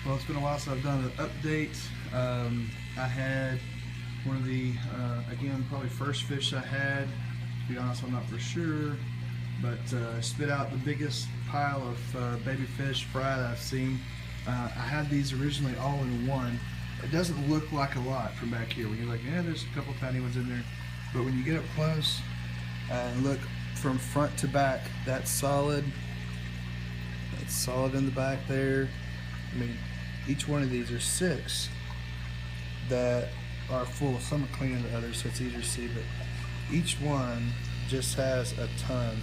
Well, it's been a while since I've done an update. I had one of the, again, probably first fish I had. To be honest, I'm not for sure. But spit out the biggest pile of baby fish fry that I've seen. I had these originally all in one. It doesn't look like a lot from back here. When you're like, yeah, there's a couple tiny ones in there. But when you get up close and look from front to back, that's solid. That's solid in the back there. I mean, each one of these are 6 that are full. Some are cleaner than others, so it's easier to see, but each one just has a ton.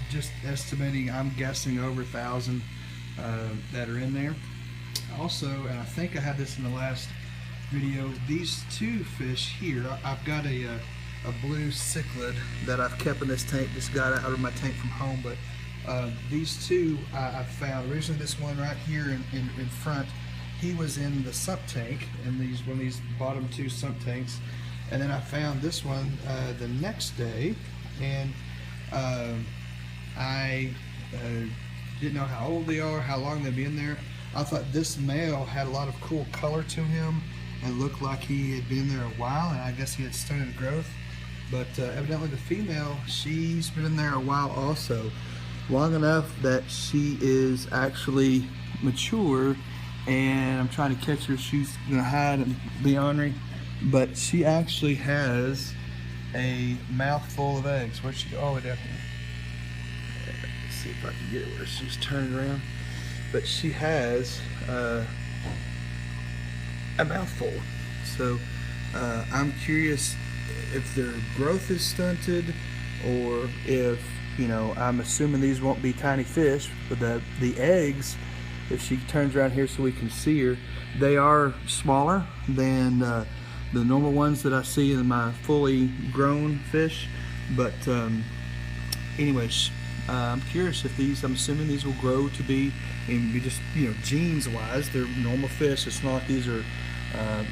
Just estimating, I'm guessing over 1,000 that are in there. Also, and I think I had this in the last video, these 2 fish here, I've got a blue cichlid that I've kept in this tank, just got out of my tank from home, but these 2 I found. Originally this one right here in front, he was in the sump tank, in one of these bottom 2 sump tanks, and then I found this one the next day, and I didn't know how old they are, how long they've been there. I thought this male had a lot of cool color to him and looked like he had been there a while, and I guess he had stunted growth. But evidently the female, she's been in there a while also, long enough that she is actually mature, and I'm trying to catch her. She's gonna hide and be ornery, but she actually has a mouthful of eggs. Where'd she go? Oh, down here. Let's see if I can get it where she's turned around. But she has a mouthful. So I'm curious if their growth is stunted, or if, you know, I'm assuming these won't be tiny fish, but the eggs, if she turns around here so we can see her, they are smaller than the normal ones that I see in my fully grown fish. But anyways, I'm curious if these, I'm assuming these will grow to be, and be just, you know, genes wise, they're normal fish. It's not like these are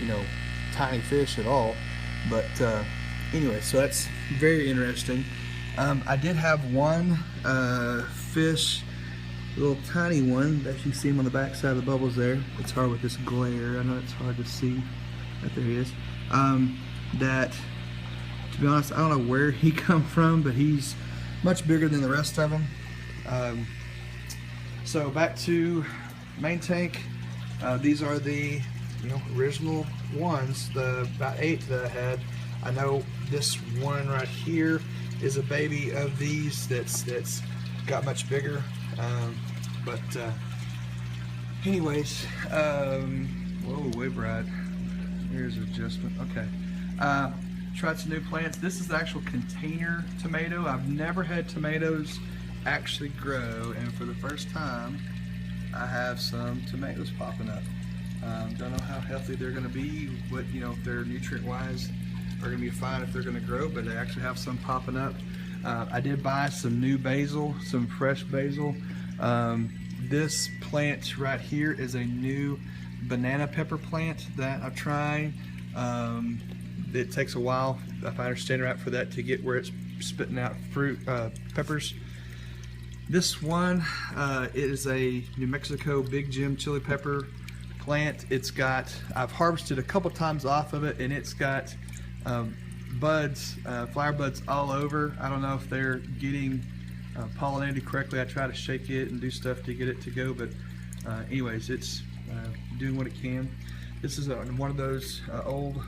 you know, tiny fish at all. But anyway, so that's very interesting. I did have one fish, a little tiny one that you see him on the back side of the bubbles there. It's hard with this glare. I know it's hard to see. Right there he is. That, to be honest, I don't know where he come from, but he's much bigger than the rest of them. So back to main tank. These are the, you know, original ones, the about 8 that I had. I know this one right here is a baby of these that's got much bigger. But anyways, whoa, wave ride. Here's adjustment. Okay. Tried some new plants. This is the actual container tomato. I've never had tomatoes actually grow, and for the first time I have some tomatoes popping up. Don't know how healthy they're going to be, what, you know, if they're nutrient wise are going to be fine if they're going to grow, but I actually have some popping up. I did buy some new basil, some fresh basil. This plant right here is a new banana pepper plant that I'm trying. It takes a while, if I understand right, for that to get where it's spitting out fruit, peppers. This one is a New Mexico Big Jim chili pepper plant. It's got, I've harvested a couple times off of it, and it's got buds, flower buds all over. I don't know if they're getting pollinated correctly. I try to shake it and do stuff to get it to go, but anyways, it's doing what it can. This is one of those old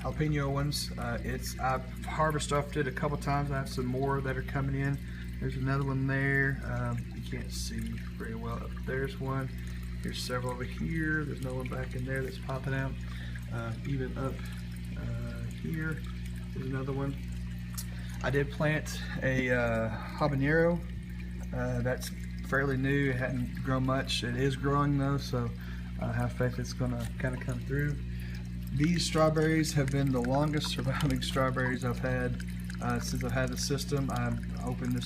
jalapeno ones. I've harvested it a couple times. I have some more that are coming in. There's another one there. You can't see very well. There's one. There's several over here. There's no one back in there that's popping out. Even up here, there's another one. I did plant a habanero. That's fairly new. It hadn't grown much. It is growing though, so I have faith it's going to kind of come through. These strawberries have been the longest surviving strawberries I've had since I've had the system. I'm hoping the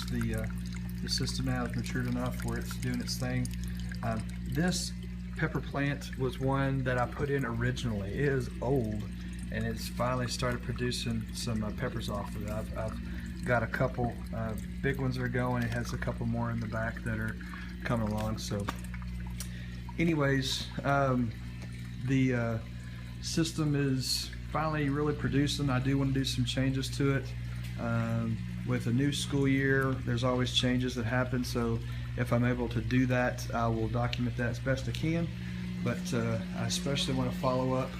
system now is matured enough where it's doing its thing. This pepper plant was one that I put in originally. It is old, and it's finally started producing some peppers off of it. I've got a couple big ones that are going. It has a couple more in the back that are coming along. So anyways, the system is finally really producing. I do want to do some changes to it. With a new school year, there's always changes that happen, so if I'm able to do that, I will document that as best I can. But I especially want to follow up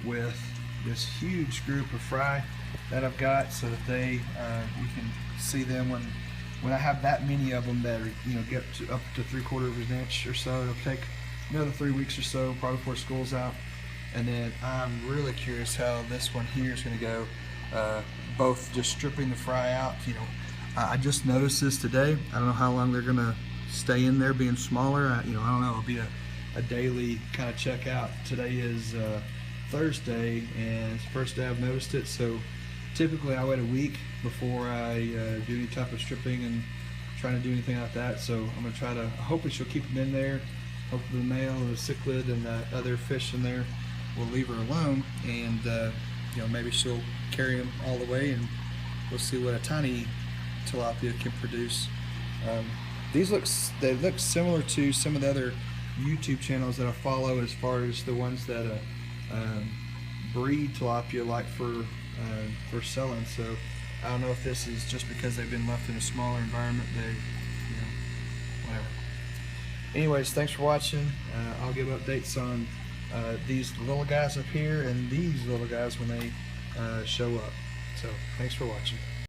with this huge group of fry that I've got, so that they you can see them when I have that many of them that are, get up to 3/4 of an inch or so. It'll take another 3 weeks or so, probably before school's out. And then I'm really curious how this one here is going to go. Both just stripping the fry out. I just noticed this today. I don't know how long they're going to stay in there being smaller. I don't know. It'll be a daily kind of check out. Today is Thursday, and it's the first day I've noticed it. So typically I wait a week before I do any type of stripping and trying to do anything like that. So I'm going to try to, hopefully she'll keep them in there. Hopefully the male, the cichlid, and the other fish in there will leave her alone, and maybe she'll carry them all the way, and we'll see what a tiny tilapia can produce. They look similar to some of the other YouTube channels that I follow, as far as the ones that breed tilapia like for selling. So I don't know if this is just because they've been left in a smaller environment. Whatever. Anyways, thanks for watching. I'll give updates on these little guys up here and these little guys when they show up. So thanks for watching.